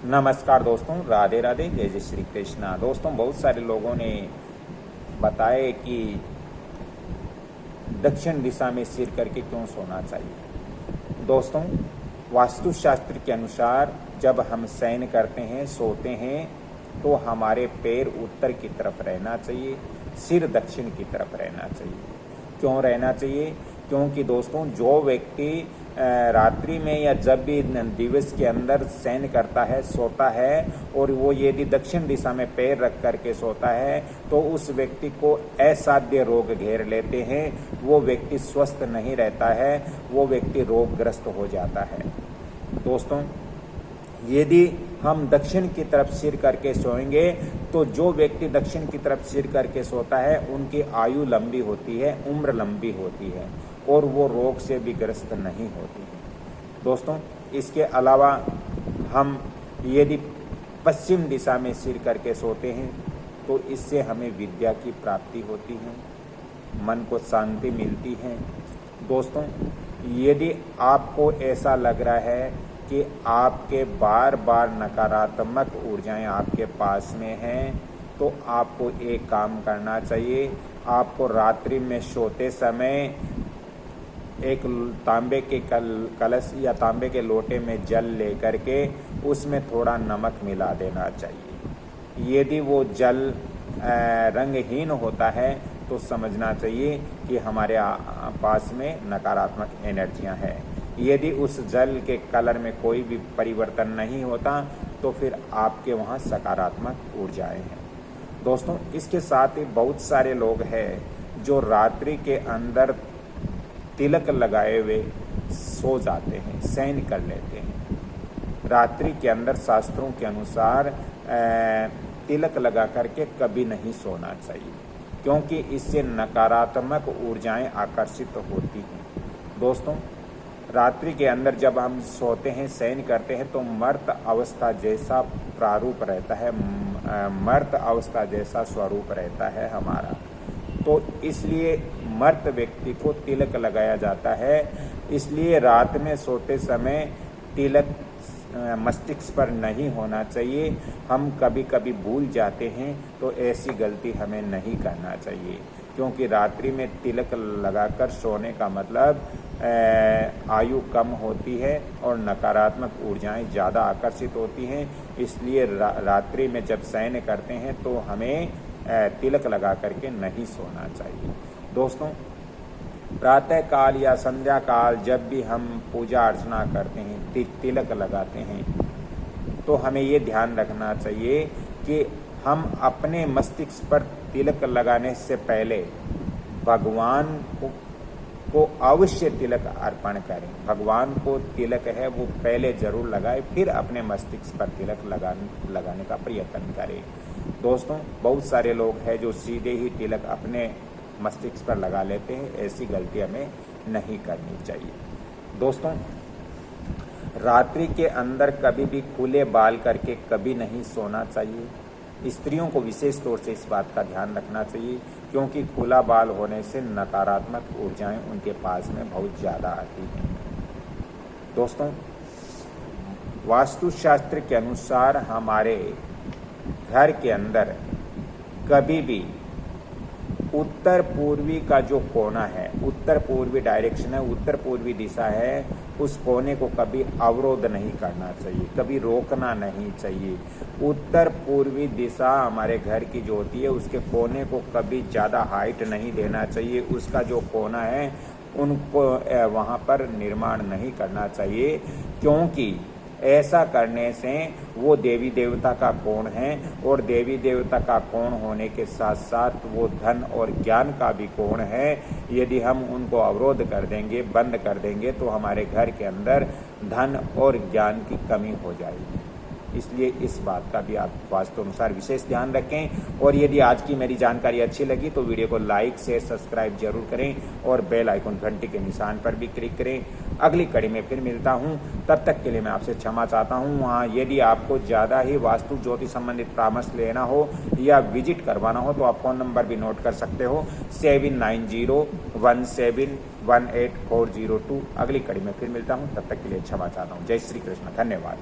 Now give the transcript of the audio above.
नमस्कार दोस्तों, राधे राधे, जय जय श्री कृष्णा। दोस्तों, बहुत सारे लोगों ने बताया कि दक्षिण दिशा में सिर करके क्यों सोना चाहिए। दोस्तों, वास्तुशास्त्र के अनुसार जब हम शयन करते हैं, सोते हैं, तो हमारे पैर उत्तर की तरफ रहना चाहिए, सिर दक्षिण की तरफ रहना चाहिए। क्यों रहना चाहिए? क्योंकि दोस्तों, जो व्यक्ति रात्रि में या जब भी दिवस के अंदर शयन करता है, सोता है, और वो यदि दक्षिण दिशा में पैर रख करके सोता है, तो उस व्यक्ति को असाध्य रोग घेर लेते हैं। वो व्यक्ति स्वस्थ नहीं रहता है, वो व्यक्ति रोगग्रस्त हो जाता है। दोस्तों, यदि हम दक्षिण की तरफ सिर करके सोएंगे, तो जो व्यक्ति दक्षिण की तरफ सिर करके सोता है, उनकी आयु लंबी होती है, उम्र लंबी होती है, और वो रोग से भी ग्रस्त नहीं होती है। दोस्तों, इसके अलावा हम यदि पश्चिम दिशा में सिर करके सोते हैं, तो इससे हमें विद्या की प्राप्ति होती है, मन को शांति मिलती है। दोस्तों, यदि आपको ऐसा लग रहा है कि आपके बार बार नकारात्मक ऊर्जाएं आपके पास में हैं, तो आपको एक काम करना चाहिए। आपको रात्रि में सोते समय एक तांबे के कलश या तांबे के लोटे में जल लेकर के उसमें थोड़ा नमक मिला देना चाहिए। यदि वो जल रंगहीन होता है, तो समझना चाहिए कि हमारे पास में नकारात्मक एनर्जियां हैं। यदि उस जल के कलर में कोई भी परिवर्तन नहीं होता, तो फिर आपके वहाँ सकारात्मक ऊर्जाएं हैं। दोस्तों, इसके साथ ही बहुत सारे लोग हैं जो रात्रि के अंदर तिलक लगाए हुए सो जाते हैं, शयन कर लेते हैं। रात्रि के अंदर शास्त्रों के अनुसार तिलक लगा करके कभी नहीं सोना चाहिए, क्योंकि इससे नकारात्मक ऊर्जाएं आकर्षित होती हैं। दोस्तों, रात्रि के अंदर जब हम सोते हैं, शयन करते हैं, तो मर्त अवस्था जैसा प्रारूप रहता है, मर्त अवस्था जैसा स्वरूप रहता है हमारा। तो इसलिए मर्त व्यक्ति को तिलक लगाया जाता है। इसलिए रात में सोते समय तिलक मस्तिष्क पर नहीं होना चाहिए। हम कभी कभी भूल जाते हैं, तो ऐसी गलती हमें नहीं करना चाहिए, क्योंकि रात्रि में तिलक लगाकर सोने का मतलब आयु कम होती है और नकारात्मक ऊर्जाएं ज़्यादा आकर्षित होती हैं। इसलिए रात्रि में जब शयन करते हैं, तो हमें तिलक लगा करके नहीं सोना चाहिए। दोस्तों, प्रातः काल या संध्या काल जब भी हम पूजा अर्चना करते हैं, तिलक लगाते हैं, तो हमें ये ध्यान रखना चाहिए कि हम अपने मस्तिष्क पर तिलक लगाने से पहले भगवान को अवश्य तिलक अर्पण करें। भगवान को तिलक है वो पहले जरूर लगाए, फिर अपने मस्तिष्क पर तिलक लगाने का प्रयत्न करें। दोस्तों, बहुत सारे लोग हैं जो सीधे ही तिलक अपने मस्तिष्क पर लगा लेते हैं। ऐसी गलती हमें नहीं करनी चाहिए। दोस्तों, रात्रि के अंदर कभी भी खुले बाल करके कभी नहीं सोना चाहिए। स्त्रियों को विशेष तौर से इस बात का ध्यान रखना चाहिए, क्योंकि खुला बाल होने से नकारात्मक ऊर्जाएं उनके पास में बहुत ज़्यादा आती हैं। दोस्तों, वास्तुशास्त्र के अनुसार हमारे घर के अंदर कभी भी उत्तर पूर्वी का जो कोना है, उत्तर पूर्वी डायरेक्शन है, उत्तर पूर्वी दिशा है, उस कोने को कभी अवरोध नहीं करना चाहिए, कभी रोकना नहीं चाहिए। उत्तर पूर्वी दिशा हमारे घर की जो होती है, उसके कोने को कभी ज़्यादा हाइट नहीं देना चाहिए। उसका जो कोना है, उनको वहाँ पर निर्माण नहीं करना चाहिए, क्योंकि ऐसा करने से वो देवी देवता का कोण है, और देवी देवता का कोण होने के साथ साथ वो धन और ज्ञान का भी कोण है। यदि हम उनको अवरोध कर देंगे, बंद कर देंगे, तो हमारे घर के अंदर धन और ज्ञान की कमी हो जाएगी। इसलिए इस बात का भी आप वास्तु अनुसार विशेष ध्यान रखें। और यदि आज की मेरी जानकारी अच्छी लगी, तो वीडियो को लाइक शेयर सब्सक्राइब जरूर करें, और बेल आइकन घंटी के निशान पर भी क्लिक करें। अगली कड़ी में फिर मिलता हूं, तब तक के लिए मैं आपसे क्षमा चाहता हूं। वहाँ यदि आपको ज़्यादा ही वास्तु ज्योतिष संबंधित परामर्श लेना हो या विजिट करवाना हो, तो आप फ़ोन नंबर भी नोट कर सकते हो, 7901718402। अगली कड़ी में फिर मिलता हूँ, तब तक के लिए क्षमा चाहता हूँ। जय श्री कृष्ण, धन्यवाद।